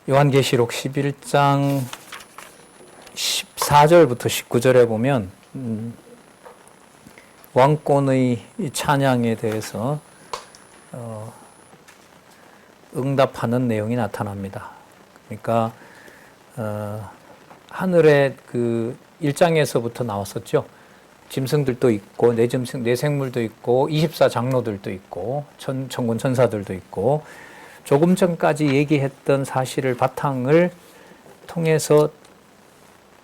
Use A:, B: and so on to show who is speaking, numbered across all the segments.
A: 요한계시록 11장 14절부터 19절에 보면 왕권의 찬양에 대해서 응답하는 내용이 나타납니다. 그러니까 하늘에 그 1장에서부터 나왔었죠. 짐승들도 있고 내생물도 있고 24장로들도 있고 천군 천사들도 있고 조금 전까지 얘기했던 사실을 바탕을 통해서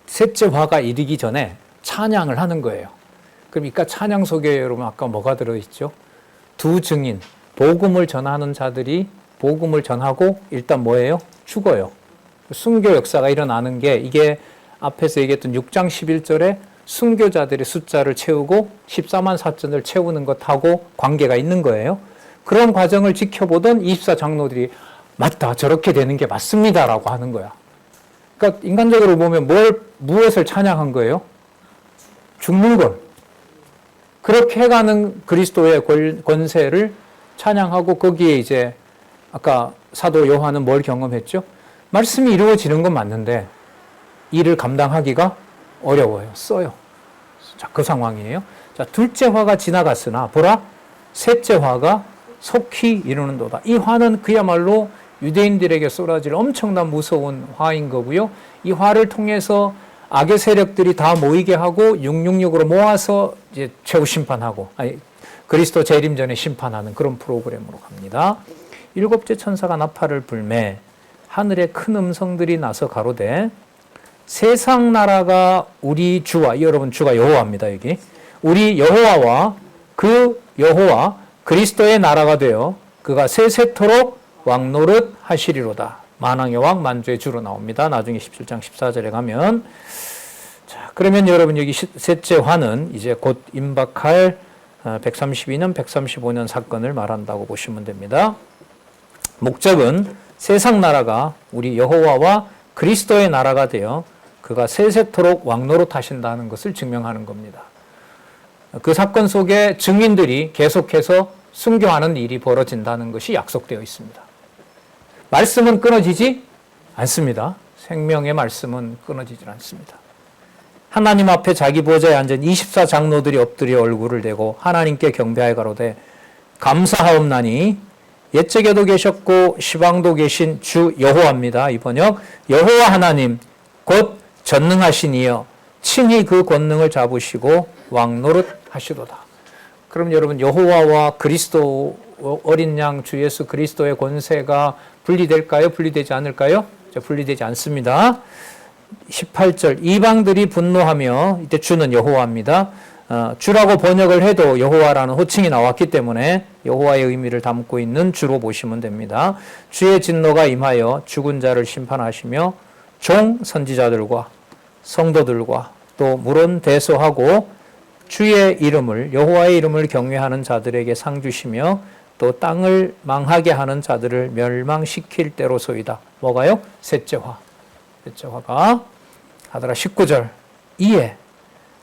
A: 셋째 화가 이르기 전에 찬양을 하는 거예요. 그러니까 찬양 속에 여러분 아까 뭐가 들어있죠? 두 증인, 복음을 전하는 자들이 복음을 전하고 일단 뭐예요? 죽어요. 순교 역사가 일어나는 게 이게 앞에서 얘기했던 6장 11절에 순교자들의 숫자를 채우고 14만 4천을 채우는 것하고 관계가 있는 거예요. 그런 과정을 지켜보던 24장로들이 맞다, 저렇게 되는 게 맞습니다라고 하는 거야. 그러니까 인간적으로 보면 무엇을 찬양한 거예요? 죽는 걸. 그렇게 해가는 그리스도의 권세를 찬양하고 거기에 이제 아까 사도 요한은 뭘 경험했죠? 말씀이 이루어지는 건 맞는데 이를 감당하기가 어려워요. 써요. 자, 그 상황이에요. 자, 둘째 화가 지나갔으나 보라, 셋째 화가 속히 이루는도다. 이 화는 그야말로 유대인들에게 쏟아질 엄청난 무서운 화인 거고요. 이 화를 통해서 악의 세력들이 다 모이게 하고 666으로 모아서 이제 최후 심판하고, 그리스도 재림 전에 심판하는 그런 프로그램으로 갑니다. 일곱째 천사가 나팔을 불매 하늘에 큰 음성들이 나서 가로되 세상 나라가 우리 주와, 여러분 주가 여호와입니다. 여기 우리 여호와와 그 여호와 그리스도의 나라가 되어 그가 세세토록 왕노릇 하시리로다. 만왕의 왕 만주의 주로 나옵니다. 나중에 17장 14절에 가면, 자, 그러면 여러분 여기 셋째 화는 이제 곧 임박할 132년 135년 사건을 말한다고 보시면 됩니다. 목적은 세상 나라가 우리 여호와와 그리스도의 나라가 되어 그가 세세토록 왕노릇 하신다는 것을 증명하는 겁니다. 그 사건 속에 증인들이 계속해서 순교하는 일이 벌어진다는 것이 약속되어 있습니다. 말씀은 끊어지지 않습니다. 생명의 말씀은 끊어지지 않습니다. 하나님 앞에 자기 보좌에 앉은 24장로들이 엎드려 얼굴을 대고 하나님께 경배하여 가로되 감사하옵나니 옛적에도 계셨고 시방도 계신 주 여호와입니다. 이 번역, 여호와 하나님 곧 전능하신 이여 친히 그 권능을 잡으시고 왕노릇 하시도다. 그럼 여러분 여호와와 그리스도 어린 양 주 예수 그리스도의 권세가 분리될까요? 분리되지 않을까요? 분리되지 않습니다. 18절 이방들이 분노하며, 이때 주는 여호와입니다. 주라고 번역을 해도 여호와라는 호칭이 나왔기 때문에 여호와의 의미를 담고 있는 주로 보시면 됩니다. 주의 진노가 임하여 죽은 자를 심판하시며 종 선지자들과 성도들과 또 물론 대소하고 주의 이름을, 여호와의 이름을 경외하는 자들에게 상 주시며 또 땅을 망하게 하는 자들을 멸망시킬 때로소이다. 뭐가요? 셋째 화. 셋째 화가 하더라. 19절 이에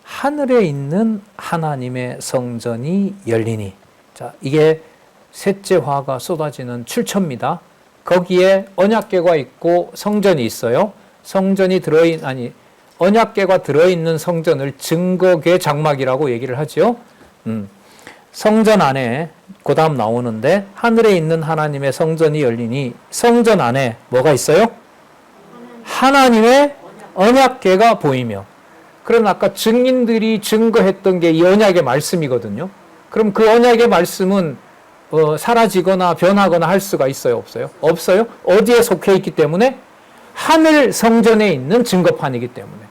A: 하늘에 있는 하나님의 성전이 열리니. 자, 이게 셋째 화가 쏟아지는 출처입니다. 거기에 언약궤가 있고 성전이 있어요. 성전이 언약궤가 들어있는 성전을 증거궤 장막이라고 얘기를 하죠. 성전 안에 그 다음 나오는데 하늘에 있는 하나님의 성전이 열리니 성전 안에 뭐가 있어요? 하나님의 언약궤가 보이며. 그럼 아까 증인들이 증거했던 게 이 언약의 말씀이거든요. 그럼 그 언약의 말씀은 사라지거나 변하거나 할 수가 있어요? 없어요? 없어요? 어디에 속해 있기 때문에? 하늘 성전에 있는 증거판이기 때문에.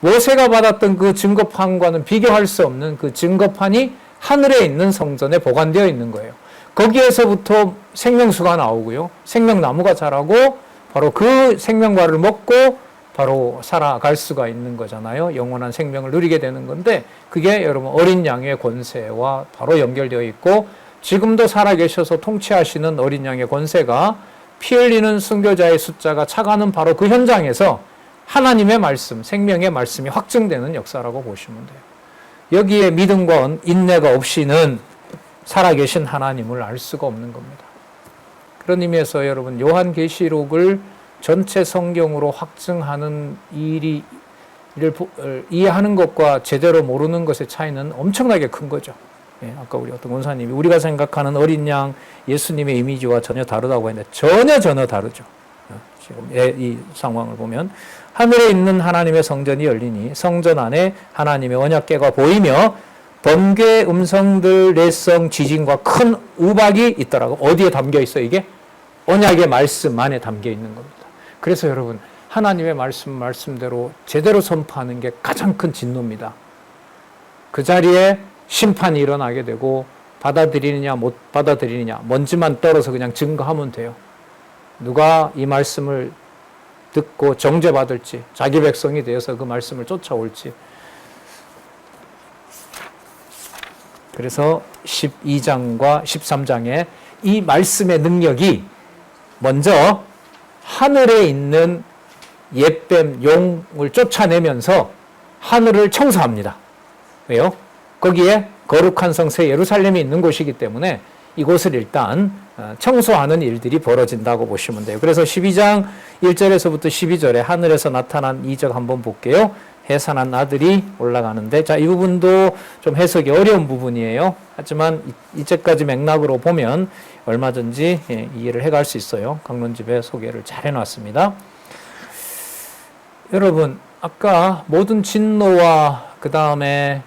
A: 모세가 받았던 그 증거판과는 비교할 수 없는 그 증거판이 하늘에 있는 성전에 보관되어 있는 거예요. 거기에서부터 생명수가 나오고요. 생명나무가 자라고 바로 그 생명과를 먹고 바로 살아갈 수가 있는 거잖아요. 영원한 생명을 누리게 되는 건데 그게 여러분 어린 양의 권세와 바로 연결되어 있고 지금도 살아계셔서 통치하시는 어린 양의 권세가 피 흘리는 순교자의 숫자가 차가는 바로 그 현장에서 하나님의 말씀, 생명의 말씀이 확증되는 역사라고 보시면 돼요. 여기에 믿음과 인내가 없이는 살아계신 하나님을 알 수가 없는 겁니다. 그런 의미에서 여러분 요한계시록을 전체 성경으로 확증하는 일을 이해하는 것과 제대로 모르는 것의 차이는 엄청나게 큰 거죠. 예, 아까 우리 어떤 권사님이 우리가 생각하는 어린 양 예수님의 이미지와 전혀 다르다고 했는데 전혀 다르죠. 지금 이 상황을 보면 하늘에 있는 하나님의 성전이 열리니 성전 안에 하나님의 언약궤가 보이며 번개 음성들 내성 지진과 큰 우박이 있더라고. 어디에 담겨 있어 이게? 언약의 말씀 안에 담겨 있는 겁니다. 그래서 여러분 하나님의 말씀대로 제대로 선포하는 게 가장 큰 진노입니다. 그 자리에 심판이 일어나게 되고 받아들이느냐 못 받아들이느냐 먼지만 떨어서 그냥 증거하면 돼요. 누가 이 말씀을 듣고 정죄받을지 자기 백성이 되어서 그 말씀을 쫓아올지. 그래서 12장과 13장에 이 말씀의 능력이 먼저 하늘에 있는 옛뱀 용을 쫓아내면서 하늘을 청소합니다. 왜요? 거기에 거룩한 성 새 예루살렘이 있는 곳이기 때문에 이곳을 일단 청소하는 일들이 벌어진다고 보시면 돼요. 그래서 12장 1절에서부터 12절에 하늘에서 나타난 이적 한번 볼게요. 해산한 아들이 올라가는데, 자, 이 부분도 좀 해석이 어려운 부분이에요. 하지만 이제까지 맥락으로 보면 얼마든지 이해를 해갈 수 있어요. 강론집에 소개를 잘 해놨습니다. 여러분, 아까 모든 진노와 그 다음에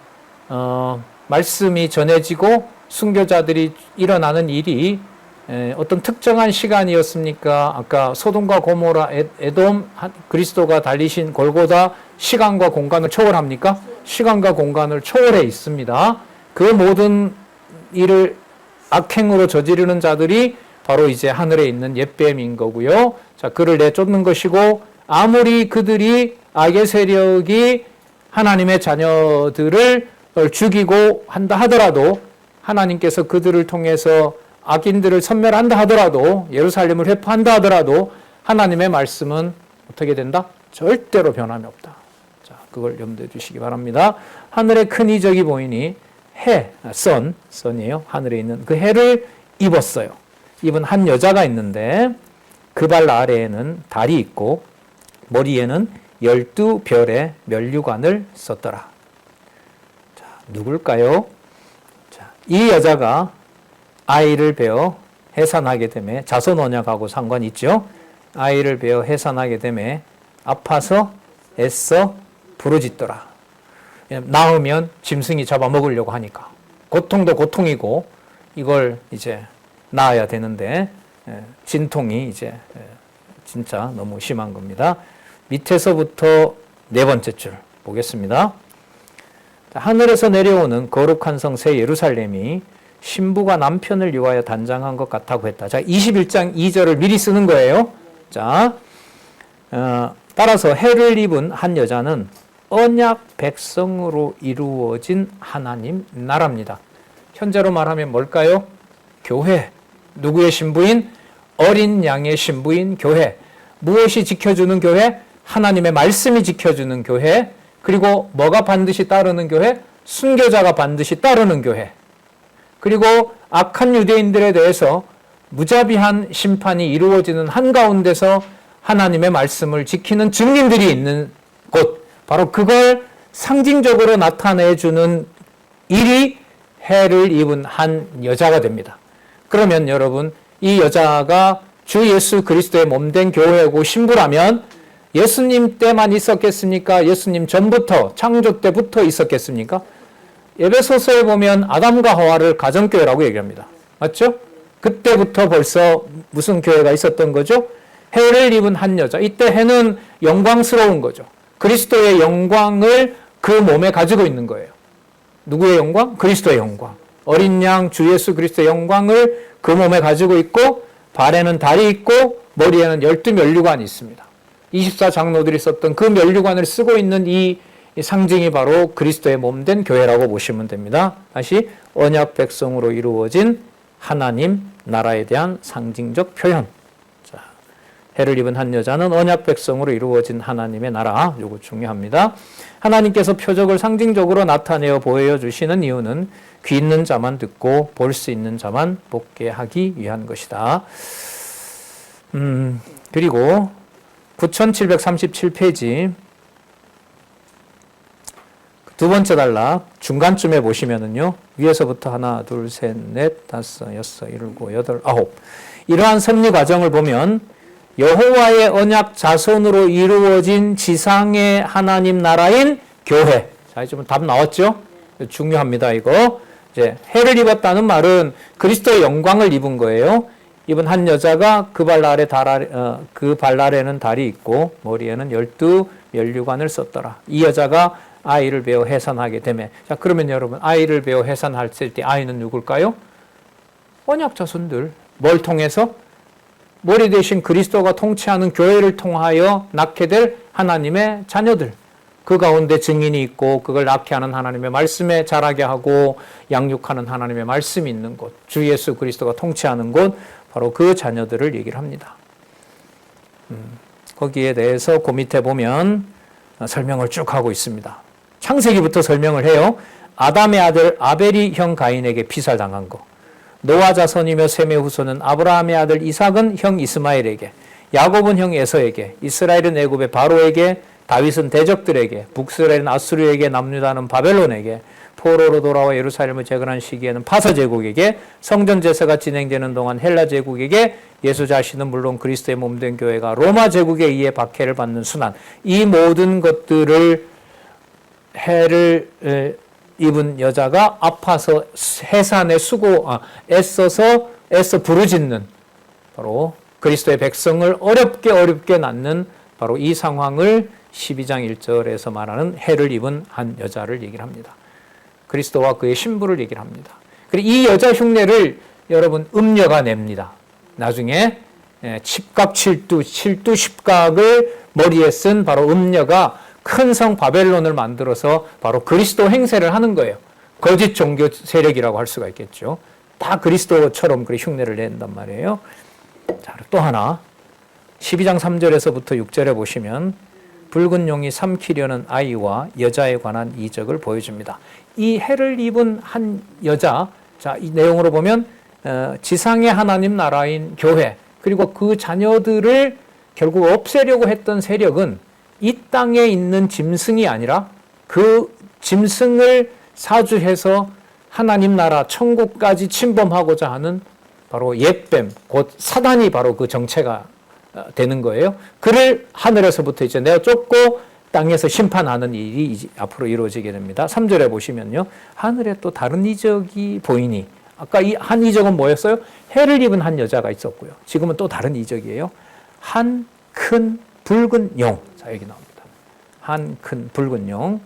A: 말씀이 전해지고 순교자들이 일어나는 일이 어떤 특정한 시간이었습니까? 아까 소돔과 고모라, 에돔, 그리스도가 달리신 골고다 시간과 공간을 초월합니까? 시간과 공간을 초월해 있습니다. 그 모든 일을 악행으로 저지르는 자들이 바로 이제 하늘에 있는 옛뱀인 거고요. 자, 그를 내쫓는 것이고, 아무리 그들이 악의 세력이 하나님의 자녀들을 죽이고 한다 하더라도, 하나님께서 그들을 통해서 악인들을 섬멸한다 하더라도, 예루살렘을 회포한다 하더라도 하나님의 말씀은 어떻게 된다? 절대로 변함이 없다. 자, 그걸 염두에 두시기 바랍니다. 하늘에 큰 이적이 보이니 선이에요. 하늘에 있는 그 해를 입었어요. 입은 한 여자가 있는데 그 발 아래에는 달이 있고 머리에는 12별의 면류관을 썼더라. 자, 누굴까요? 자, 이 여자가 아이를 베어 해산하게 되매, 자손 언약하고 상관이 있죠. 아이를 베어 해산하게 되매 아파서 애써 부르짖더라. 낳으면 짐승이 잡아먹으려고 하니까 고통도 고통이고 이걸 이제 낳아야 되는데 진통이 이제 진짜 너무 심한 겁니다. 밑에서부터 네 번째 줄 보겠습니다. 하늘에서 내려오는 거룩한 성 새 예루살렘이 신부가 남편을 위하여 단장한 것 같다고 했다. 자, 21장 2절을 미리 쓰는 거예요. 자, 따라서 해를 입은 한 여자는 언약 백성으로 이루어진 하나님 나라입니다. 현재로 말하면 뭘까요? 교회. 누구의 신부인? 어린 양의 신부인 교회. 무엇이 지켜주는 교회? 하나님의 말씀이 지켜주는 교회. 그리고 뭐가 반드시 따르는 교회? 순교자가 반드시 따르는 교회. 그리고 악한 유대인들에 대해서 무자비한 심판이 이루어지는 한가운데서 하나님의 말씀을 지키는 증인들이 있는 곳, 바로 그걸 상징적으로 나타내주는 일이 해를 입은 한 여자가 됩니다. 그러면 여러분, 이 여자가 주 예수 그리스도의 몸된 교회고 신부라면 예수님 때만 있었겠습니까? 예수님 전부터, 창조 때부터 있었겠습니까? 에베소서에 보면 아담과 하와를 가정교회라고 얘기합니다. 맞죠? 그때부터 벌써 무슨 교회가 있었던 거죠? 해를 입은 한 여자. 이때 해는 영광스러운 거죠. 그리스도의 영광을 그 몸에 가지고 있는 거예요. 누구의 영광? 그리스도의 영광. 어린 양 주 예수 그리스도의 영광을 그 몸에 가지고 있고, 발에는 달이 있고 머리에는 12면류관이 있습니다. 24장로들이 썼던 그 면류관을 쓰고 있는 이 상징이 바로 그리스도의 몸된 교회라고 보시면 됩니다. 다시 언약 백성으로 이루어진 하나님 나라에 대한 상징적 표현. 자, 해를 입은 한 여자는 언약 백성으로 이루어진 하나님의 나라. 이거 중요합니다. 하나님께서 표적을 상징적으로 나타내어 보여주시는 이유는 귀 있는 자만 듣고 볼 수 있는 자만 보게 하기 위한 것이다. 그리고 9737페이지 두 번째 단락 중간쯤에 보시면은요, 위에서부터 하나, 둘, 셋, 넷, 다섯, 여섯, 일곱, 여덟, 아홉. 이러한 섭리 과정을 보면 여호와의 언약 자손으로 이루어진 지상의 하나님 나라인 교회. 자, 이제 답 나왔죠? 중요합니다, 이거. 이제 해를 입었다는 말은 그리스도의 영광을 입은 거예요. 입은 한 여자가 그 발 아래는 달이 있고 머리에는 12 면류관을 썼더라. 이 여자가 아이를 베어 해산하게 되매. 자, 그러면 여러분, 아이를 베어 해산할 때 아이는 누굴까요? 언약 자손들. 뭘 통해서? 머리 대신 그리스도가 통치하는 교회를 통하여 낳게 될 하나님의 자녀들. 그 가운데 증인이 있고 그걸 낳게 하는 하나님의 말씀에 자라게 하고 양육하는 하나님의 말씀이 있는 곳, 주 예수 그리스도가 통치하는 곳, 바로 그 자녀들을 얘기를 합니다. 거기에 대해서 그 밑에 보면 설명을 쭉 하고 있습니다. 창세기부터 설명을 해요. 아담의 아들 아벨이 형 가인에게 피살당한 거, 노아 자손이며 셈의 후손은 아브라함의 아들 이삭은 형 이스마엘에게, 야곱은 형 에서에게, 이스라엘은 애굽의 바로에게, 다윗은 대적들에게, 북스라엘은 아수르에게, 남유다는 바벨론에게, 포로로 돌아와 예루살렘을 재건한 시기에는 파사 제국에게, 성전 제사가 진행되는 동안 헬라 제국에게, 예수 자신은 물론 그리스도의 몸된 교회가 로마 제국에 의해 박해를 받는 순환, 이 모든 것들을 해를 입은 여자가 아파서 해산에 애써 부르짖는, 바로 그리스도의 백성을 어렵게 낳는 바로 이 상황을 12장 1절에서 말하는 해를 입은 한 여자를 얘기를 합니다. 그리스도와 그의 신부를 얘기를 합니다. 그리고 이 여자 흉내를 여러분 음녀가 냅니다. 나중에 칩각 7두 십각을 머리에 쓴 바로 음녀가 큰 성 바벨론을 만들어서 바로 그리스도 행세를 하는 거예요. 거짓 종교 세력이라고 할 수가 있겠죠. 다 그리스도처럼 그 흉내를 낸단 말이에요. 자, 또 하나 12장 3절에서부터 6절에 보시면 붉은 용이 삼키려는 아이와 여자에 관한 이적을 보여줍니다. 이 해를 입은 한 여자, 자, 이 내용으로 보면 지상의 하나님 나라인 교회, 그리고 그 자녀들을 결국 없애려고 했던 세력은 이 땅에 있는 짐승이 아니라 그 짐승을 사주해서 하나님 나라 천국까지 침범하고자 하는 바로 옛뱀, 곧 사단이 바로 그 정체가 되는 거예요. 그를 하늘에서부터 이제 내어 쫓고 땅에서 심판하는 일이 이제 앞으로 이루어지게 됩니다. 3절에 보시면요, 하늘에 또 다른 이적이 보이니, 아까 이 한 이적은 뭐였어요? 해를 입은 한 여자가 있었고요. 지금은 또 다른 이적이에요. 한 큰 붉은 용. 자, 여기 나옵니다. 한 큰 붉은 용.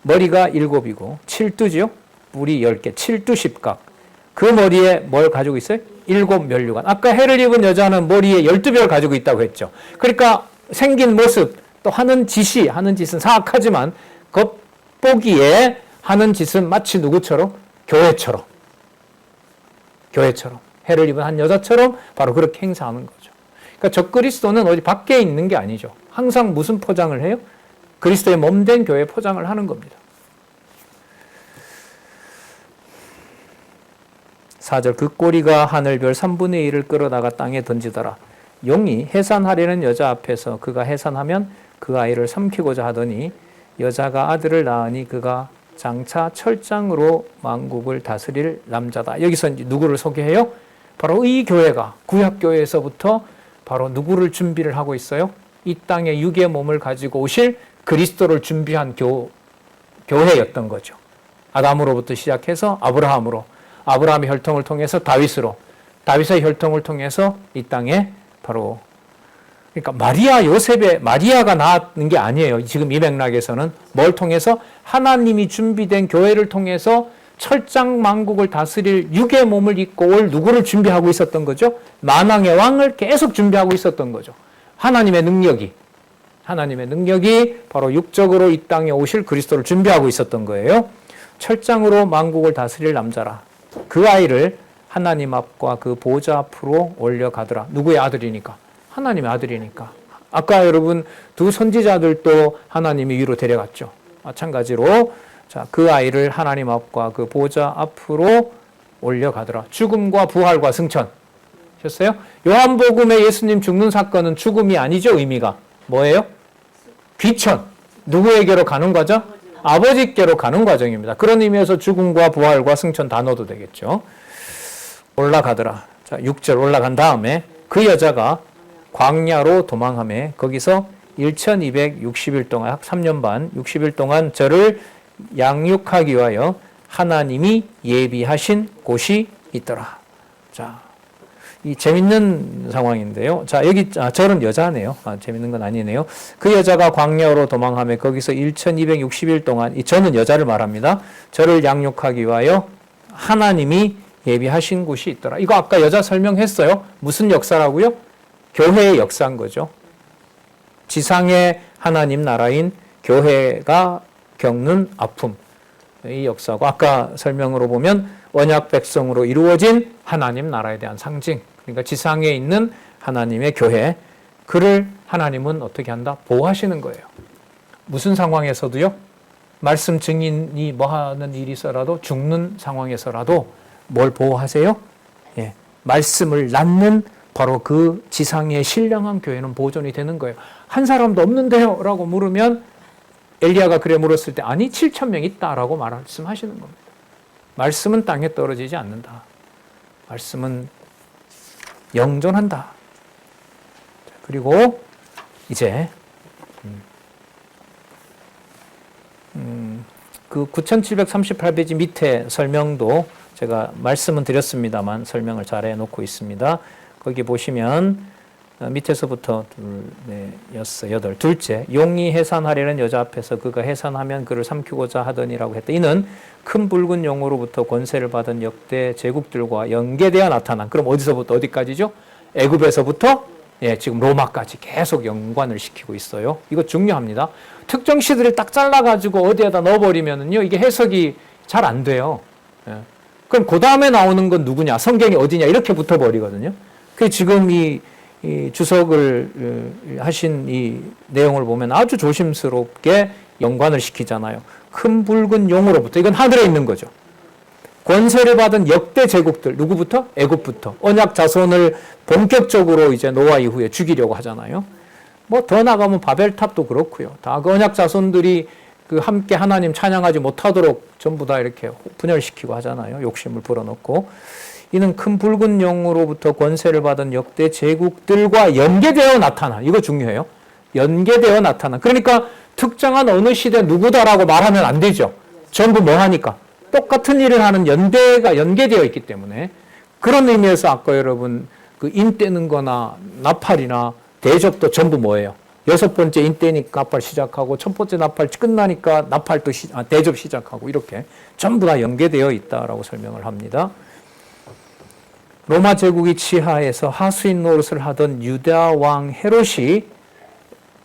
A: 머리가 7이고 7두지요. 뿔이 10개. 7두 십각. 그 머리에 뭘 가지고 있어요? 7 면류관. 아까 해를 입은 여자는 머리에 12별 가지고 있다고 했죠. 그러니까 생긴 모습, 또 하는 짓은 사악하지만 겉보기에 하는 짓은 마치 누구처럼? 교회처럼. 해를 입은 한 여자처럼 바로 그렇게 행사하는 거죠. 그러니까 적그리스도는 어디 밖에 있는 게 아니죠. 항상 무슨 포장을 해요? 그리스도의 몸된 교회 포장을 하는 겁니다. 4절, 그 꼬리가 하늘별 3분의 1을 끌어다가 땅에 던지더라. 용이 해산하려는 여자 앞에서 그가 해산하면 그 아이를 삼키고자 하더니 여자가 아들을 낳으니 그가 장차 철장으로 만국을 다스릴 남자다. 여기서 누구를 소개해요? 바로 이 교회가 구약교회에서부터 바로 누구를 준비를 하고 있어요? 이 땅에 육의 몸을 가지고 오실 그리스도를 준비한 교회였던 거죠. 아담으로부터 시작해서 아브라함으로, 아브라함의 혈통을 통해서 다윗으로, 다윗의 혈통을 통해서 이 땅에 바로, 그러니까 마리아 요셉의 마리아가 낳은 게 아니에요. 지금 이 맥락에서는 뭘 통해서? 하나님이 준비된 교회를 통해서 철장 만국을 다스릴 육의 몸을 입고 올 누구를 준비하고 있었던 거죠? 만왕의 왕을 계속 준비하고 있었던 거죠. 하나님의 능력이 바로 육적으로 이 땅에 오실 그리스도를 준비하고 있었던 거예요. 철장으로 만국을 다스릴 남자라. 그 아이를 하나님 앞과 그 보좌 앞으로 올려가더라. 누구의 아들이니까? 하나님의 아들이니까. 아까 여러분 두 선지자들도 하나님이 위로 데려갔죠. 마찬가지로 자, 그 아이를 하나님 앞과 그 보좌 앞으로 올려가더라. 죽음과 부활과 승천. 하셨어요? 요한복음에 예수님 죽는 사건은 죽음이 아니죠, 의미가. 뭐예요? 귀천. 누구에게로 가는 과정? 아버지께로 가는 과정입니다. 그런 의미에서 죽음과 부활과 승천 다 넣어도 되겠죠. 올라가더라. 자, 6절 올라간 다음에 그 여자가 광야로 도망하며 거기서 1260일 동안, 약 3년 반, 60일 동안 저를 양육하기 위하여 하나님이 예비하신 곳이 있더라. 자, 이 재밌는 상황인데요. 자, 여기 저는 여자네요. 재밌는 건 아니네요. 그 여자가 광야로 도망하며 거기서 1260일 동안, 이 저는 여자를 말합니다. 저를 양육하기 위하여 하나님이 예비하신 곳이 있더라. 이거 아까 여자 설명했어요. 무슨 역사라고요? 교회의 역사인 거죠. 지상의 하나님 나라인 교회가 겪는 아픔. 이 역사고 아까 설명으로 보면 언약 백성으로 이루어진 하나님 나라에 대한 상징. 그러니까 지상에 있는 하나님의 교회. 그를 하나님은 어떻게 한다? 보호하시는 거예요. 무슨 상황에서도요? 말씀 증인이 뭐 하는 일이 있어라도 죽는 상황에서라도 뭘 보호하세요? 예, 말씀을 낳는 바로 그 지상의 신령한 교회는 보존이 되는 거예요. 한 사람도 없는데요? 라고 물으면 엘리야가 그래 물었을 때 아니 7,000명 있다라고 말씀하시는 겁니다. 말씀은 땅에 떨어지지 않는다. 말씀은 영존한다. 그리고 이제 그 9738페이지 밑에 설명도 제가 말씀은 드렸습니다만 설명을 잘 해놓고 있습니다. 거기 보시면 밑에서부터 둘, 넷, 여섯, 여덟. 둘째, 용이 해산하려는 여자 앞에서 그가 해산하면 그를 삼키고자 하더니라고 했다. 이는 큰 붉은 용으로부터 권세를 받은 역대 제국들과 연계되어 나타난. 그럼 어디서부터 어디까지죠? 애굽에서부터 지금 로마까지 계속 연관을 시키고 있어요. 이거 중요합니다. 특정 시들을 딱 잘라가지고 어디에다 넣어버리면은요, 이게 해석이 잘 안 돼요. 그럼 그 다음에 나오는 건 누구냐? 성경이 어디냐? 이렇게 붙어버리거든요. 그 지금 이 주석을 하신 이 내용을 보면 아주 조심스럽게 연관을 시키잖아요. 큰 붉은 용으로부터, 이건 하늘에 있는 거죠. 권세를 받은 역대 제국들, 누구부터? 애굽부터. 언약 자손을 본격적으로 이제 노아 이후에 죽이려고 하잖아요. 뭐 더 나가면 바벨탑도 그렇고요. 다 그 언약 자손들이 그 함께 하나님 찬양하지 못하도록 전부 다 이렇게 분열시키고 하잖아요. 욕심을 불어넣고. 이는 큰 붉은 용으로부터 권세를 받은 역대 제국들과 연계되어 나타나. 이거 중요해요. 연계되어 나타나. 그러니까 특정한 어느 시대 누구다라고 말하면 안 되죠. 전부 뭐 하니까? 똑같은 일을 하는 연대가 연계되어 있기 때문에. 그런 의미에서 아까 여러분 그 인떼는 거나 나팔이나 대접도 전부 뭐예요? 6번째 인떼니까 나팔 시작하고 첫 번째 나팔 끝나니까 나팔도 대접 시작하고 이렇게 전부 다 연계되어 있다라고 설명을 합니다. 로마 제국이 치하에서 하수인 노릇을 하던 유다 왕 헤롯이,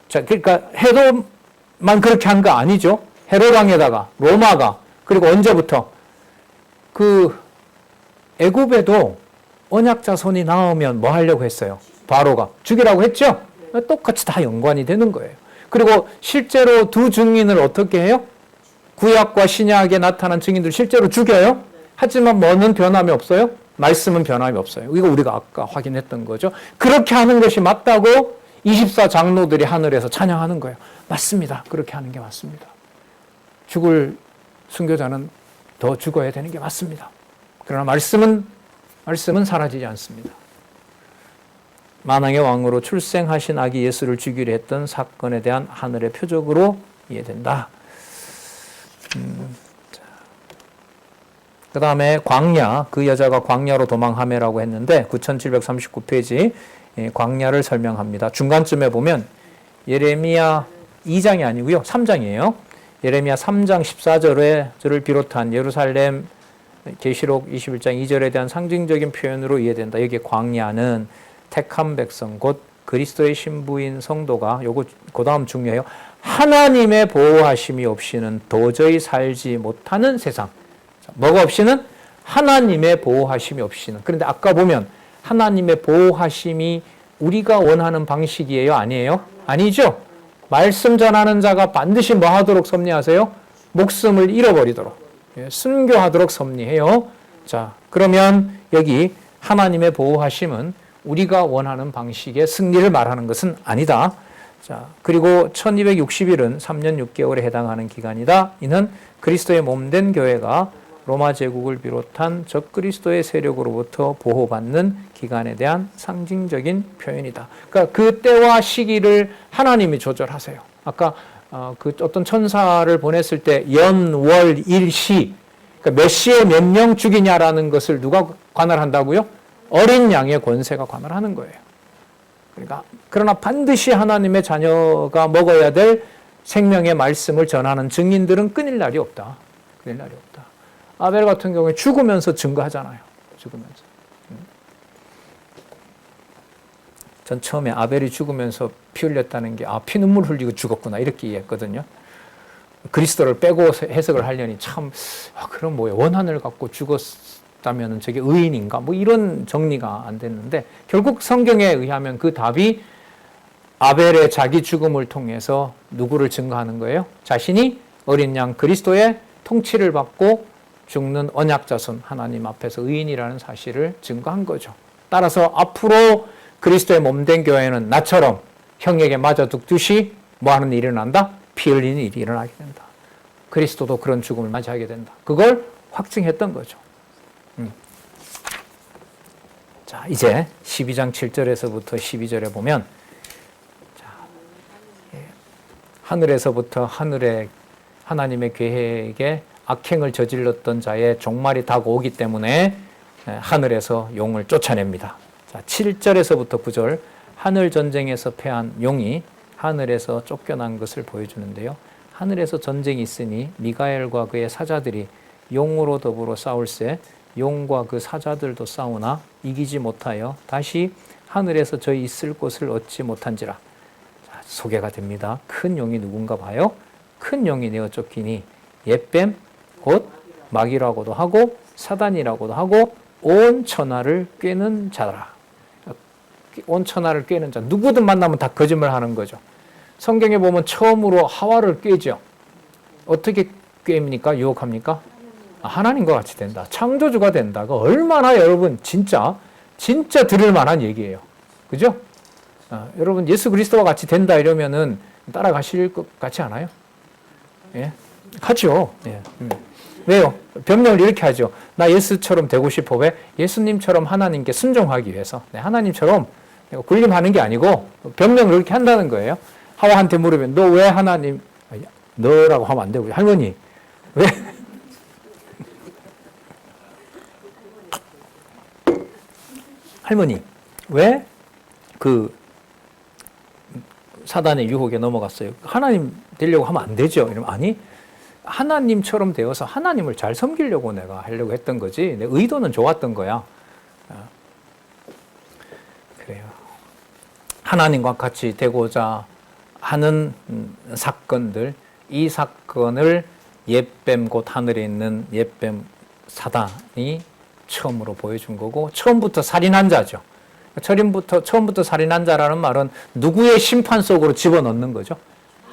A: 자, 그러니까 헤롯만 그렇게 한 거 아니죠. 헤롯 왕에다가 로마가, 그리고 언제부터? 그 애굽에도 언약 자손이 나오면 뭐 하려고 했어요? 바로가 죽이라고 했죠. 똑같이 다 연관이 되는 거예요. 그리고 실제로 두 증인을 어떻게 해요? 구약과 신약에 나타난 증인들 실제로 죽여요. 하지만 뭐는 변함이 없어요? 말씀은 변함이 없어요. 이거 우리가 아까 확인했던 거죠. 그렇게 하는 것이 맞다고 24 장로들이 하늘에서 찬양하는 거예요. 맞습니다. 그렇게 하는 게 맞습니다. 죽을 순교자는 더 죽어야 되는 게 맞습니다. 그러나 말씀은 사라지지 않습니다. 만왕의 왕으로 출생하신 아기 예수를 죽이려 했던 사건에 대한 하늘의 표적으로 이해된다. 그 다음에 광야, 그 여자가 광야로 도망하매라고 했는데 9739페이지 광야를 설명합니다. 중간쯤에 보면 예레미야 2장이 아니고요. 3장이에요. 예레미야 3장 14절에 저를 비롯한 예루살렘 계시록 21장 2절에 대한 상징적인 표현으로 이해된다. 여기 광야는 택한 백성 곧 그리스도의 신부인 성도가, 요거 그 다음 중요해요. 하나님의 보호하심이 없이는 도저히 살지 못하는 세상. 뭐가 없이는? 하나님의 보호하심이 없이는. 그런데 아까 보면 하나님의 보호하심이 우리가 원하는 방식이에요? 아니에요? 아니죠? 말씀 전하는 자가 반드시 뭐 하도록 섭리하세요? 목숨을 잃어버리도록, 순교하도록 섭리해요. 자, 그러면 여기 하나님의 보호하심은 우리가 원하는 방식의 승리를 말하는 것은 아니다. 자, 그리고 1260일은 3년 6개월에 해당하는 기간이다. 이는 그리스도의 몸된 교회가 로마 제국을 비롯한 적그리스도의 세력으로부터 보호받는 기간에 대한 상징적인 표현이다. 그러니까 그 때와 시기를 하나님이 조절하세요. 아까 그 어떤 천사를 보냈을 때 연, 월, 일, 시, 그러니까 몇 시에 몇 명 죽이냐라는 것을 누가 관할한다고요? 어린 양의 권세가 관할하는 거예요. 그러니까 그러나 반드시 하나님의 자녀가 먹어야 될 생명의 말씀을 전하는 증인들은 끊일 날이 없다. 끊일 날이 없다. 아벨 같은 경우에 죽으면서 증거하잖아요. 죽으면서. 전 처음에 아벨이 죽으면서 피 흘렸다는 게 피눈물 흘리고 죽었구나 이렇게 이해했거든요. 그리스도를 빼고 해석을 하려니 참 그럼 뭐예요? 원한을 갖고 죽었다면 저게 의인인가? 뭐 이런 정리가 안 됐는데 결국 성경에 의하면 그 답이 아벨의 자기 죽음을 통해서 누구를 증거하는 거예요? 자신이 어린 양 그리스도의 통치를 받고 죽는 언약자손 하나님 앞에서 의인이라는 사실을 증거한 거죠. 따라서 앞으로 그리스도의 몸된 교회는 나처럼 형에게 맞아 죽듯이 뭐 하는 일이 일어난다? 피 흘리는 일이 일어나게 된다. 그리스도도 그런 죽음을 맞이하게 된다. 그걸 확증했던 거죠. 자, 이제 12장 7절에서부터 12절에 보면 하늘에서부터 하늘에 하나님의 계획에 악행을 저질렀던 자의 종말이 다가오기 때문에 하늘에서 용을 쫓아냅니다. 자, 7절에서부터 9절 하늘 전쟁에서 패한 용이 하늘에서 쫓겨난 것을 보여주는데요. 하늘에서 전쟁이 있으니 미가엘과 그의 사자들이 용으로 더불어 싸울세 용과 그 사자들도 싸우나 이기지 못하여 다시 하늘에서 저희 있을 곳을 얻지 못한지라. 자, 소개가 됩니다. 큰 용이 누군가 봐요. 큰 용이 내어 쫓기니 옛뱀 곧 마귀라고도 하고 사단이라고도 하고 온 천하를 꿰는 자라. 온 천하를 꿰는 자. 누구든 만나면 다 거짓말하는 거죠. 성경에 보면 처음으로 하와를 꿰죠. 어떻게 꿰입니까? 유혹합니까? 하나님과 같이 된다. 창조주가 된다가 얼마나 여러분 진짜 들을 만한 얘기예요. 그죠? 여러분 예수 그리스도와 같이 된다 이러면은 따라가실 것 같지 않아요? 예? 하죠. 예. 왜요? 변명을 이렇게 하죠. 나 예수처럼 되고 싶어. 왜? 예수님처럼 하나님께 순종하기 위해서. 네, 하나님처럼 군림하는 게 아니고 변명을 이렇게 한다는 거예요. 하와한테 물으면 너 왜 하나님 너라고 하면 안 되고 할머니 왜 할머니 왜 그 사단의 유혹에 넘어갔어요? 하나님 되려고 하면 안 되죠. 이러면 아니 하나님처럼 되어서 하나님을 잘 섬기려고 내가 하려고 했던 거지 내 의도는 좋았던 거야. 그래요. 하나님과 같이 되고자 하는 사건들, 이 사건을 옛뱀 곧 하늘에 있는 옛뱀 사단이 처음으로 보여준 거고 처음부터 살인한 자죠. 처음부터 살인한 자라는 말은 누구의 심판 속으로 집어넣는 거죠?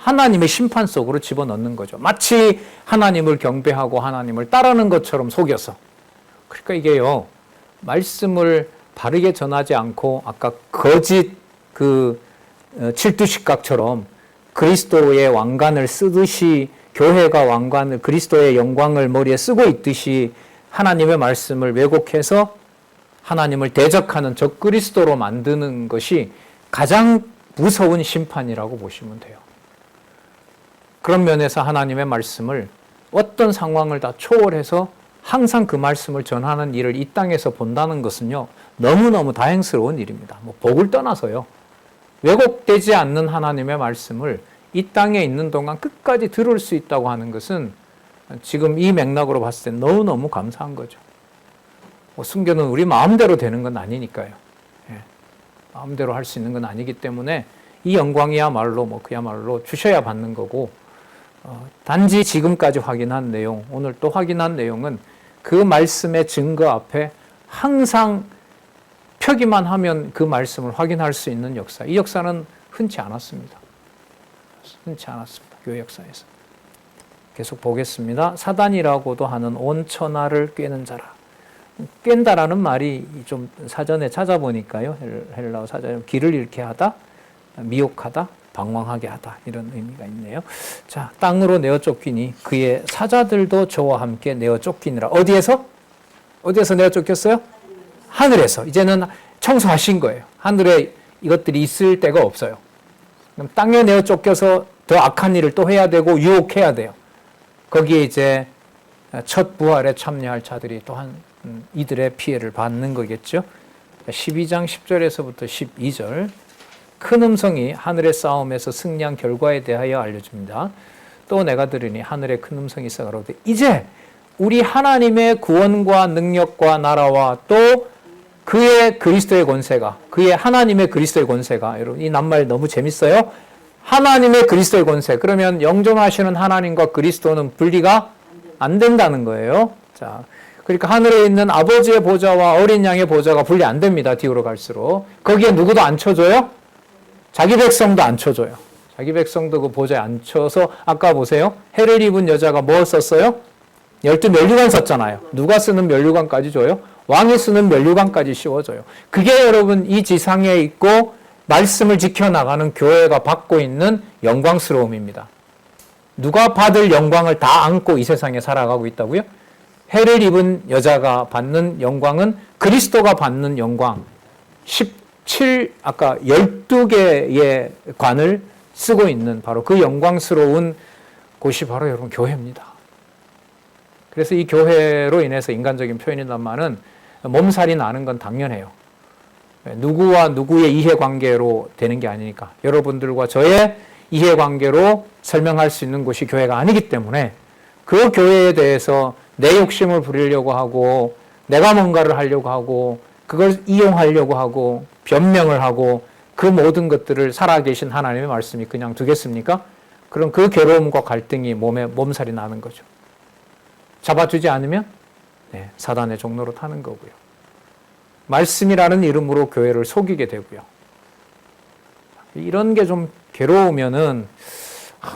A: 하나님의 심판 속으로 집어넣는 거죠. 마치 하나님을 경배하고 하나님을 따르는 것처럼 속여서. 그러니까 이게요, 말씀을 바르게 전하지 않고 아까 거짓 칠두식각처럼 그리스도의 왕관을 쓰듯이 교회가 왕관을 그리스도의 영광을 머리에 쓰고 있듯이 하나님의 말씀을 왜곡해서 하나님을 대적하는 적그리스도로 만드는 것이 가장 무서운 심판이라고 보시면 돼요. 그런 면에서 하나님의 말씀을 어떤 상황을 다 초월해서 항상 그 말씀을 전하는 일을 이 땅에서 본다는 것은요, 너무너무 다행스러운 일입니다. 뭐 복을 떠나서요. 왜곡되지 않는 하나님의 말씀을 이 땅에 있는 동안 끝까지 들을 수 있다고 하는 것은 지금 이 맥락으로 봤을 때 너무너무 감사한 거죠. 순교는 우리 마음대로 되는 건 아니니까요. 예. 마음대로 할 수 있는 건 아니기 때문에 이 영광이야말로 그야말로 주셔야 받는 거고 단지 지금까지 확인한 내용, 오늘 또 확인한 내용은 그 말씀의 증거 앞에 항상 펴기만 하면 그 말씀을 확인할 수 있는 역사. 이 역사는 흔치 않았습니다. 흔치 않았습니다. 교회 역사에서. 계속 보겠습니다. 사단이라고도 하는 온 천하를 꿰는 자라. 꿰다라는 말이 좀 사전에 찾아보니까요. 헬라어 사전에 길을 잃게 하다, 미혹하다, 방황하게 하다. 이런 의미가 있네요. 자, 땅으로 내어 쫓기니 그의 사자들도 저와 함께 내어 쫓기니라. 어디에서? 어디에서 내어 쫓겼어요? 하늘에서. 이제는 청소하신 거예요. 하늘에 이것들이 있을 데가 없어요. 그럼 땅에 내어 쫓겨서 더 악한 일을 또 해야 되고 유혹해야 돼요. 거기에 이제 첫 부활에 참여할 자들이 또한 이들의 피해를 받는 거겠죠. 12장 10절에서부터 12절. 큰 음성이 하늘의 싸움에서 승리한 결과에 대하여 알려줍니다. 또 내가 들으니 하늘에 큰 음성이 있어 가로되 이제 우리 하나님의 구원과 능력과 나라와 또 그의 그리스도의 권세가, 그의 하나님의 그리스도의 권세가, 여러분 이 낱말 너무 재밌어요. 하나님의 그리스도의 권세. 그러면 영존하시는 하나님과 그리스도는 분리가 안 된다는 거예요. 자, 그러니까 하늘에 있는 아버지의 보좌와 어린 양의 보좌가 분리 안 됩니다. 뒤로 갈수록. 거기에 누구도 앉혀줘요? 자기 백성도 앉혀줘요. 자기 백성도 그 보좌에 앉혀서 아까 보세요. 해를 입은 여자가 뭐 썼어요? 12면류관 썼잖아요. 누가 쓰는 면류관까지 줘요? 왕이 쓰는 면류관까지 씌워줘요. 그게 여러분 이 지상에 있고 말씀을 지켜나가는 교회가 받고 있는 영광스러움입니다. 누가 받을 영광을 다 안고 이 세상에 살아가고 있다고요? 해를 입은 여자가 받는 영광은 그리스도가 받는 영광. 아까 12개의 관을 쓰고 있는 바로 그 영광스러운 곳이 바로 여러분 교회입니다. 그래서 이 교회로 인해서 인간적인 표현이란 말은 몸살이 나는 건 당연해요. 누구와 누구의 이해관계로 되는 게 아니니까. 여러분들과 저의 이해관계로 설명할 수 있는 곳이 교회가 아니기 때문에 그 교회에 대해서 내 욕심을 부리려고 하고 내가 뭔가를 하려고 하고 그걸 이용하려고 하고 변명을 하고 그 모든 것들을 살아계신 하나님의 말씀이 그냥 두겠습니까? 그럼 그 괴로움과 갈등이 몸에 몸살이 나는 거죠. 잡아주지 않으면 사단의 종로로 타는 거고요. 말씀이라는 이름으로 교회를 속이게 되고요. 이런 게 좀 괴로우면은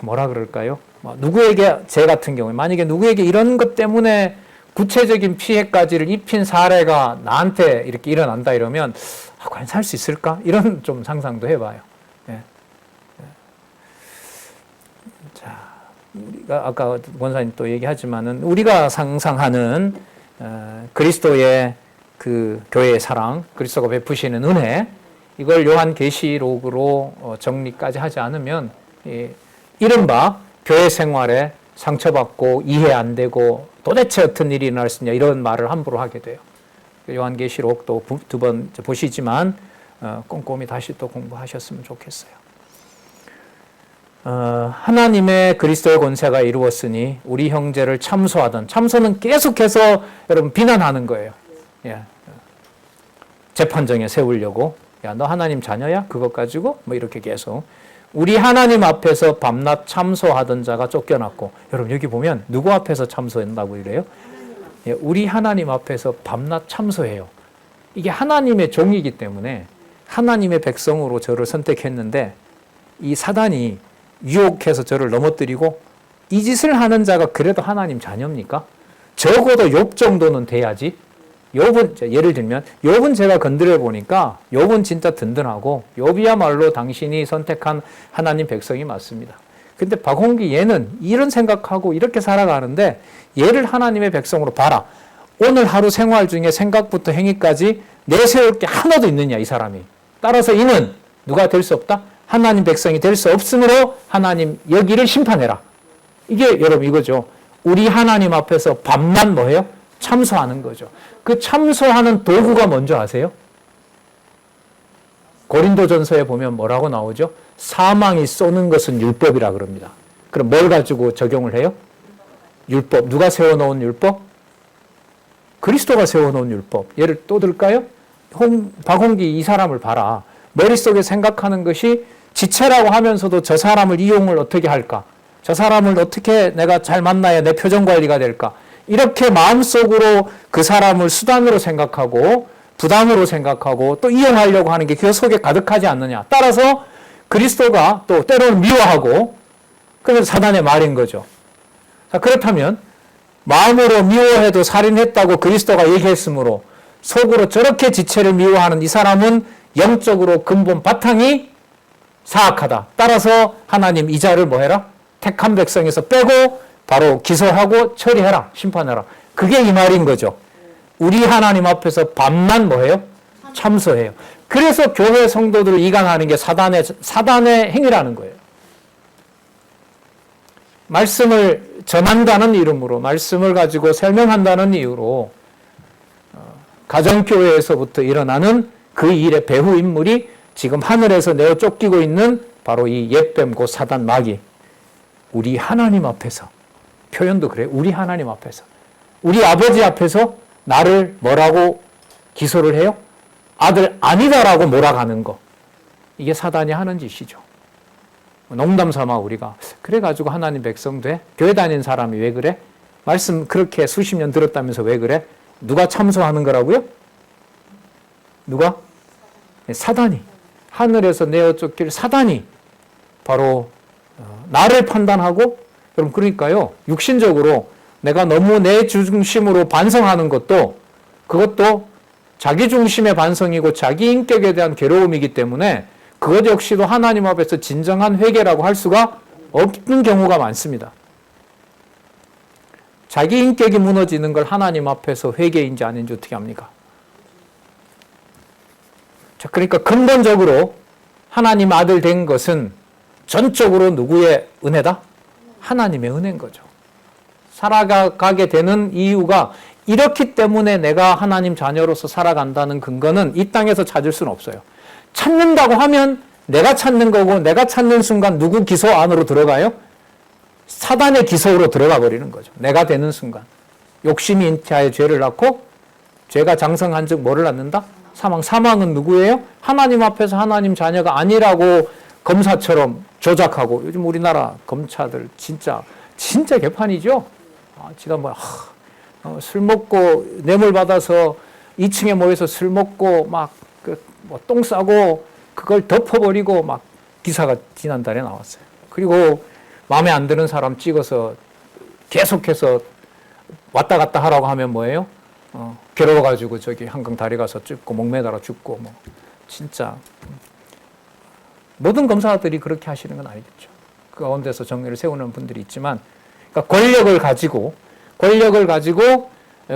A: 뭐라 그럴까요? 누구에게 제 같은 경우에 만약에 누구에게 이런 것 때문에 구체적인 피해까지를 입힌 사례가 나한테 이렇게 일어난다 이러면 과연 살 수 있을까? 이런 좀 상상도 해봐요. 예. 자, 우리가 아까 권사님 또 얘기하지만은 우리가 상상하는 그리스도의 그 교회의 사랑, 그리스도가 베푸시는 은혜, 이걸 요한계시록으로 정리까지 하지 않으면 이른바 교회 생활에 상처받고 이해 안 되고 도대체 어떤 일이 일어날 수 있냐 이런 말을 함부로 하게 돼요. 요한계시록도 두 번 보시지만 꼼꼼히 다시 또 공부하셨으면 좋겠어요. 하나님의 그리스도의 권세가 이루었으니 우리 형제를 참소하던, 참소는 계속해서 여러분 비난하는 거예요. 예. 재판정에 세우려고, 야, 너 하나님 자녀야? 그것 가지고 뭐 이렇게 계속 우리 하나님 앞에서 밤낮 참소하던 자가 쫓겨났고, 여러분 여기 보면 누구 앞에서 참소한다고 이래요? 예, 우리 하나님 앞에서 밤낮 참소해요. 이게 하나님의 종이기 때문에 하나님의 백성으로 저를 선택했는데 이 사단이 유혹해서 저를 넘어뜨리고, 이 짓을 하는 자가 그래도 하나님 자녀입니까? 적어도 욥 정도는 돼야지. 욥은, 예를 들면 욥은 제가 건드려 보니까 욥은 진짜 든든하고 욥이야말로 당신이 선택한 하나님 백성이 맞습니다. 근데 박홍기 얘는 이런 생각하고 이렇게 살아가는데 얘를 하나님의 백성으로 봐라. 오늘 하루 생활 중에 생각부터 행위까지 내세울 게 하나도 있느냐 이 사람이. 따라서 이는 누가 될 수 없다? 하나님 백성이 될 수 없으므로 하나님 여기를 심판해라. 이게 여러분 이거죠. 우리 하나님 앞에서 밤낮 뭐예요? 참소하는 거죠. 그 참소하는 도구가 뭔지 아세요? 고린도전서에 보면 뭐라고 나오죠? 사망이 쏘는 것은 율법이라 그럽니다. 그럼 뭘 가지고 적용을 해요? 율법. 누가 세워놓은 율법? 그리스도가 세워놓은 율법. 예를 또 들까요? 박홍기 이 사람을 봐라. 머릿속에 생각하는 것이 지체라고 하면서도 저 사람을 이용을 어떻게 할까? 저 사람을 어떻게 내가 잘 만나야 내 표정 관리가 될까? 이렇게 마음속으로 그 사람을 수단으로 생각하고 부담으로 생각하고 또 이용하려고 하는 게 그 속에 가득하지 않느냐. 따라서 그리스도가 또 때로는 미워하고, 그래서 사단의 말인 거죠. 자, 그렇다면 마음으로 미워해도 살인했다고 그리스도가 얘기했으므로 속으로 저렇게 지체를 미워하는 이 사람은 영적으로 근본 바탕이 사악하다. 따라서 하나님 이 자를 뭐 해라? 택한 백성에서 빼고 바로 기소하고 처리해라. 심판해라. 그게 이 말인 거죠. 우리 하나님 앞에서 반만 뭐해요? 참소해요. 그래서 교회 성도들을 이간하는 게 사단의 행위라는 거예요. 말씀을 전한다는 이름으로, 말씀을 가지고 설명한다는 이유로 가정교회에서부터 일어나는 그 일의 배후 인물이 지금 하늘에서 내어 쫓기고 있는 바로 이 옛뱀 곧 사단 마귀. 우리 하나님 앞에서, 표현도 그래요. 우리 하나님 앞에서, 우리 아버지 앞에서 나를 뭐라고 기소를 해요? 아들 아니다라고 몰아가는 거. 이게 사단이 하는 짓이죠. 농담 삼아 우리가 그래가지고 하나님 백성 돼? 교회 다니는 사람이 왜 그래? 말씀 그렇게 수십 년 들었다면서 왜 그래? 누가 참소하는 거라고요? 누가? 사단이. 하늘에서 내어 쫓길 사단이 바로 나를 판단하고, 여러분 그러니까요, 육신적으로 내가 너무 내 중심으로 반성하는 것도, 그것도 자기 중심의 반성이고 자기 인격에 대한 괴로움이기 때문에 그것 역시도 하나님 앞에서 진정한 회개라고 할 수가 없는 경우가 많습니다. 자기 인격이 무너지는 걸 하나님 앞에서 회개인지 아닌지 어떻게 합니까? 자, 그러니까 근본적으로 하나님 아들 된 것은 전적으로 누구의 은혜다? 하나님의 은혜인 거죠. 살아가게 되는 이유가 이렇기 때문에 내가 하나님 자녀로서 살아간다는 근거는 이 땅에서 찾을 수는 없어요. 찾는다고 하면 내가 찾는 거고, 내가 찾는 순간 누구 기소 안으로 들어가요? 사단의 기소로 들어가 버리는 거죠. 내가 되는 순간. 욕심이 인자에 죄를 낳고, 죄가 장성한 즉 뭐를 낳는다? 사망. 사망은 누구예요? 하나님 앞에서 하나님 자녀가 아니라고 검사처럼 조작하고, 요즘 우리나라 검사들 진짜 개판이죠. 지난번에 술 먹고 뇌물 받아서 2층에 모여서 술 먹고 막 똥 싸고 그걸 덮어버리고 막 기사가 지난달에 나왔어요. 그리고 마음에 안 드는 사람 찍어서 계속해서 왔다 갔다 하라고 하면 뭐예요? 괴로워가지고 저기 한강 다리 가서 찍고 목매달아 죽고, 뭐 진짜 모든 검사들이 그렇게 하시는 건 아니겠죠. 그 가운데서 정의를 세우는 분들이 있지만, 그러니까 권력을 가지고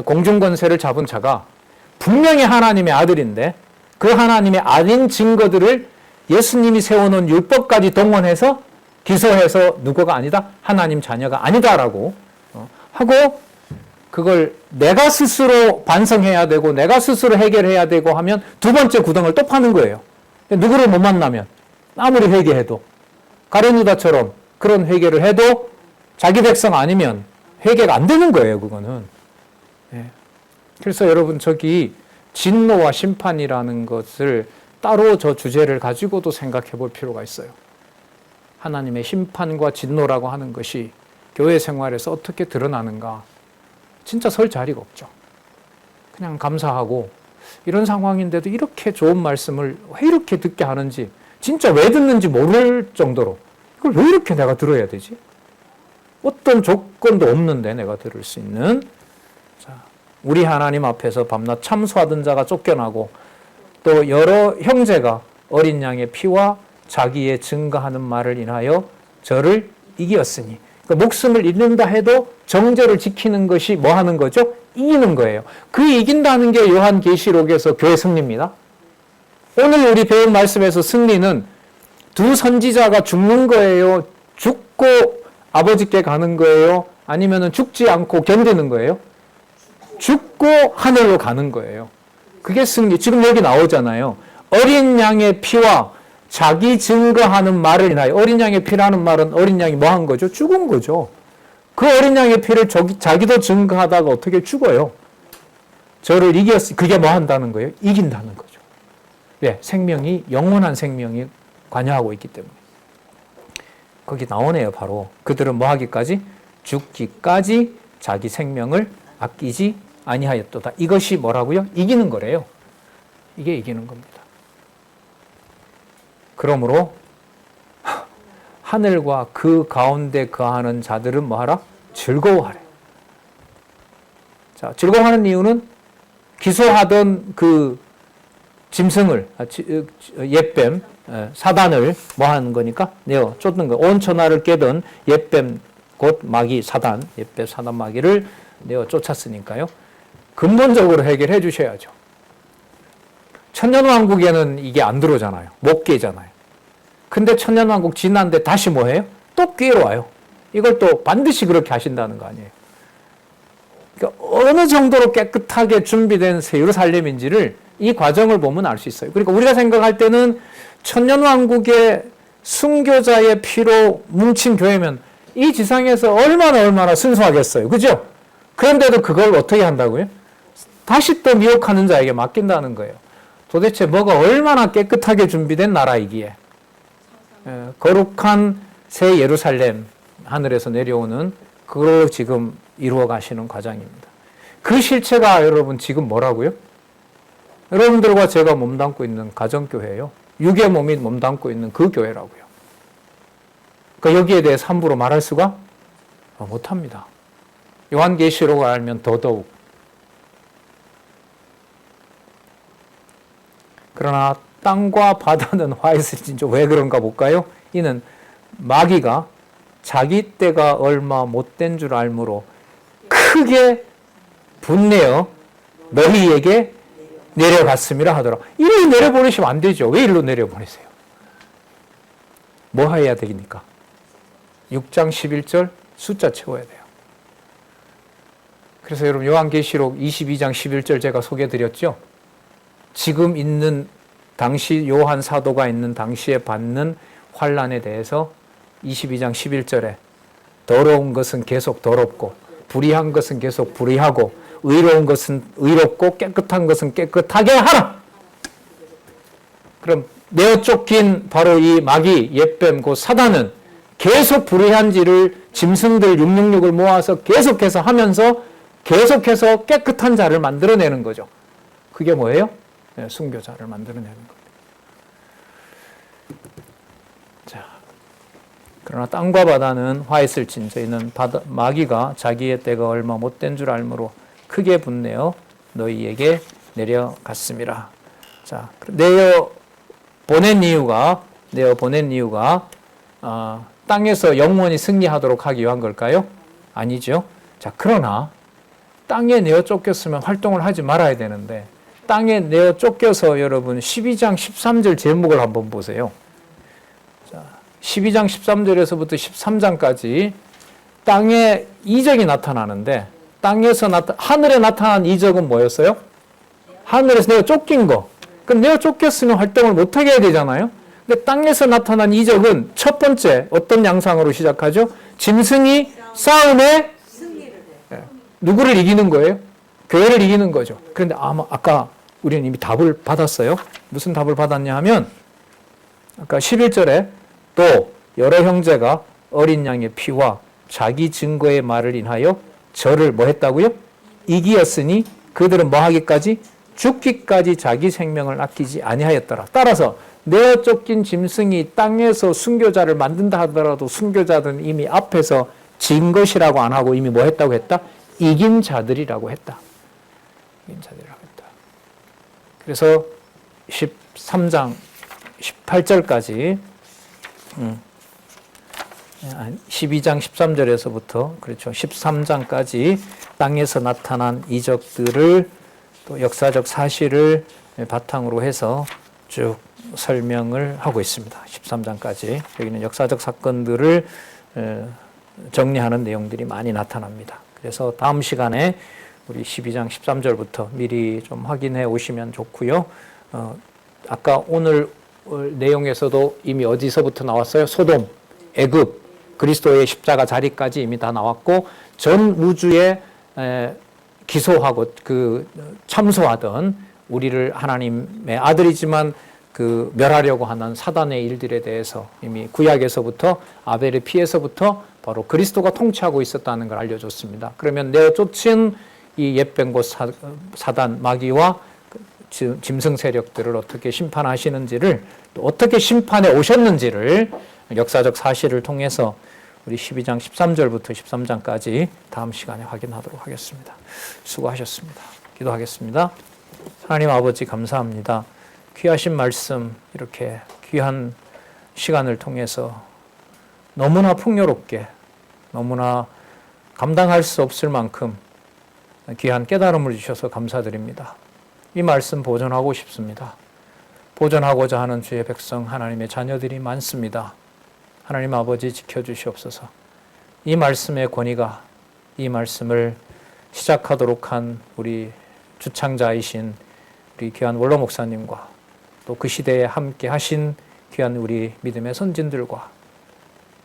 A: 공중권세를 잡은 자가 분명히 하나님의 아들인데, 그 하나님의 아닌 증거들을 예수님이 세워놓은 율법까지 동원해서 기소해서 누구가 아니다? 하나님 자녀가 아니다라고 하고, 그걸 내가 스스로 반성해야 되고 내가 스스로 해결해야 되고 하면 두 번째 구덩을 또 파는 거예요. 누구를 못 만나면 아무리 회개해도, 가룟유다처럼 그런 회개를 해도 자기 백성 아니면 회개가 안 되는 거예요, 그거는. 그래서 여러분, 저기 진노와 심판이라는 것을 따로 저 주제를 가지고도 생각해 볼 필요가 있어요. 하나님의 심판과 진노라고 하는 것이 교회 생활에서 어떻게 드러나는가? 진짜 설 자리가 없죠. 그냥 감사하고, 이런 상황인데도 이렇게 좋은 말씀을 왜 이렇게 듣게 하는지, 진짜 왜 듣는지 모를 정도로, 이걸 왜 이렇게 내가 들어야 되지? 어떤 조건도 없는데 내가 들을 수 있는. 자, 우리 하나님 앞에서 밤낮 참소하던 자가 쫓겨나고, 또 여러 형제가 어린 양의 피와 자기의 증거하는 말을 인하여 저를 이기었으니, 그러니까 목숨을 잃는다 해도 정죄를 지키는 것이 뭐 하는 거죠? 이기는 거예요. 그 이긴다는 게 요한계시록에서 교회 승리입니다. 오늘 우리 배운 말씀에서 승리는 두 선지자가 죽는 거예요? 죽고 아버지께 가는 거예요? 아니면 죽지 않고 견디는 거예요? 죽고 하늘로 가는 거예요. 그게 승리. 지금 여기 나오잖아요. 어린 양의 피와 자기 증거하는 말을 인하여. 어린 양의 피라는 말은 어린 양이 뭐 한 거죠? 죽은 거죠. 그 어린 양의 피를 자기도 증거하다가 어떻게 죽어요? 저를 이겼으니, 그게 뭐 한다는 거예요? 이긴다는 거죠. 왜? 생명이, 영원한 생명이 관여하고 있기 때문에. 거기 나오네요, 바로. 그들은 뭐 하기까지? 죽기까지 자기 생명을 아끼지 아니하였도다. 이것이 뭐라고요? 이기는 거래요. 이게 이기는 겁니다. 그러므로 하늘과 그 가운데 거하는 자들은 뭐하라? 즐거워하래. 자, 즐거워하는 이유는 기소하던 그 짐승을, 옛뱀, 사단을 뭐 하는 거니까? 내어 쫓는 거. 온 천하를 깨던 옛뱀 곧 마귀 사단, 옛뱀 사단 마귀를 내어 쫓았으니까요. 근본적으로 해결해 주셔야죠. 천년왕국에는 이게 안 들어오잖아요. 못 깨잖아요. 근데 천년왕국 지났는데 다시 뭐 해요? 또 기회로 와요. 이걸 또 반드시 그렇게 하신다는 거 아니에요. 그러니까 어느 정도로 깨끗하게 준비된 새 예루살렘인지를 이 과정을 보면 알 수 있어요. 그러니까 우리가 생각할 때는 천년왕국의 순교자의 피로 뭉친 교회면 이 지상에서 얼마나 순수하겠어요. 그죠? 그런데도 그걸 어떻게 한다고요? 다시 또 미혹하는 자에게 맡긴다는 거예요. 도대체 뭐가 얼마나 깨끗하게 준비된 나라이기에 거룩한 새 예루살렘 하늘에서 내려오는 그걸 지금 이루어 가시는 과정입니다. 그 실체가 여러분 지금 뭐라고요? 여러분들과 제가 몸담고 있는 가정교회예요. 육의 몸이 몸담고 있는 그 교회라고요. 그러니까 여기에 대해서 함부로 말할 수가 못합니다. 요한계시록을 알면 더더욱. 그러나 땅과 바다는 화 있을 진저 왜 그런가 볼까요? 이는 마귀가 자기 때가 얼마 못된 줄 알므로 크게 분내어 너희에게 내려갔음이라 하더라. 이리 내려보내시면 안 되죠. 왜 일로 내려보내세요? 뭐 해야 되니까? 6장 11절 숫자 채워야 돼요. 그래서 여러분 요한계시록 22장 11절 제가 소개해드렸죠. 지금 있는 당시 요한 사도가 있는 당시에 받는 환난에 대해서 22장 11절에 더러운 것은 계속 더럽고 불의한 것은 계속 불의하고 의로운 것은 의롭고 깨끗한 것은 깨끗하게 하라. 그럼 내어 쫓긴 바로 이 마귀 옛뱀 곧 사단은 계속 불의한 지를 짐승들 666을 모아서 계속해서 하면서 계속해서 깨끗한 자를 만들어내는 거죠. 그게 뭐예요? 네, 순교자를 만들어내는 겁니다. 자, 그러나 땅과 바다는 화 있을진 저희는 마귀가 자기의 때가 얼마 못된 줄 알므로 크게 분내어 너희에게 내려갔음이라. 자, 내어 보낸 이유가 땅에서 영원히 승리하도록 하기 위한 걸까요? 아니죠. 자, 그러나 땅에 내어 쫓겼으면 활동을 하지 말아야 되는데 땅에 내어 쫓겨서 여러분 12장 13절 제목을 한번 보세요. 자, 12장 13절에서부터 13장까지 땅에 이적이 나타나는데 땅에서 하늘에 나타난 이적은 뭐였어요? 하늘에서 내가 쫓긴 거. 그럼 내가 쫓겼으면 활동을 못하게 해야 되잖아요. 근데 땅에서 나타난 이적은 첫 번째 어떤 양상으로 시작하죠? 짐승이 싸움에 누구를 이기는 거예요? 교회를 이기는 거죠. 그런데 아까 우리는 이미 답을 받았어요. 무슨 답을 받았냐 하면 아까 11절에 또 여러 형제가 어린 양의 피와 자기 증거의 말을 인하여 저를 뭐 했다고요? 이기었으니 그들은 뭐 하기까지? 죽기까지 자기 생명을 아끼지 아니하였더라. 따라서 내어 쫓긴 짐승이 땅에서 순교자를 만든다 하더라도 순교자들은 이미 앞에서 진 것이라고 안 하고 이미 뭐 했다고 했다? 이긴 자들이라고 했다. 이긴 자들이라고 했다. 그래서 13장 18절까지 12장 13절에서부터 그렇죠. 13장까지 땅에서 나타난 이적들을 또 역사적 사실을 바탕으로 해서 쭉 설명을 하고 있습니다. 13장까지 여기는 역사적 사건들을 정리하는 내용들이 많이 나타납니다. 그래서 다음 시간에 우리 12장 13절부터 미리 좀 확인해 오시면 좋고요. 아까 오늘 내용에서도 이미 어디서부터 나왔어요? 소돔, 애굽, 그리스도의 십자가 자리까지 이미 다 나왔고 전 우주에 기소하고 참소하던 우리를 하나님의 아들이지만 멸하려고 하는 사단의 일들에 대해서 이미 구약에서부터 아벨의 피에서부터 바로 그리스도가 통치하고 있었다는 걸 알려줬습니다. 그러면 내어 쫓은 이 옛뱀고 사단 마귀와 짐승 세력들을 어떻게 심판하시는지를 또 어떻게 심판해 오셨는지를 역사적 사실을 통해서 우리 12장 13절부터 13장까지 다음 시간에 확인하도록 하겠습니다. 수고하셨습니다. 기도하겠습니다. 하나님 아버지 감사합니다. 귀하신 말씀, 이렇게 귀한 시간을 통해서 너무나 풍요롭게, 너무나 감당할 수 없을 만큼 귀한 깨달음을 주셔서 감사드립니다. 이 말씀 보존하고 싶습니다. 보존하고자 하는 주의 백성, 하나님의 자녀들이 많습니다. 하나님 아버지 지켜주시옵소서. 이 말씀의 권위가, 이 말씀을 시작하도록 한 우리 주창자이신 우리 귀한 원로 목사님과 또 그 시대에 함께 하신 귀한 우리 믿음의 선진들과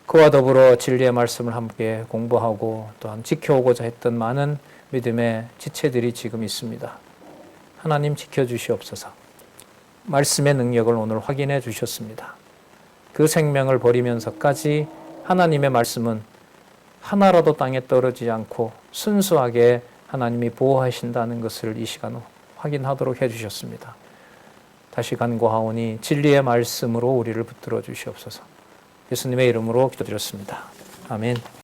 A: 그와 더불어 진리의 말씀을 함께 공부하고 또한 지켜오고자 했던 많은 믿음의 지체들이 지금 있습니다. 하나님 지켜주시옵소서. 말씀의 능력을 오늘 확인해 주셨습니다. 그 생명을 버리면서까지 하나님의 말씀은 하나라도 땅에 떨어지지 않고 순수하게 하나님이 보호하신다는 것을 이 시간 확인하도록 해주셨습니다. 다시 간구하오니 진리의 말씀으로 우리를 붙들어 주시옵소서. 예수님의 이름으로 기도드렸습니다. 아멘.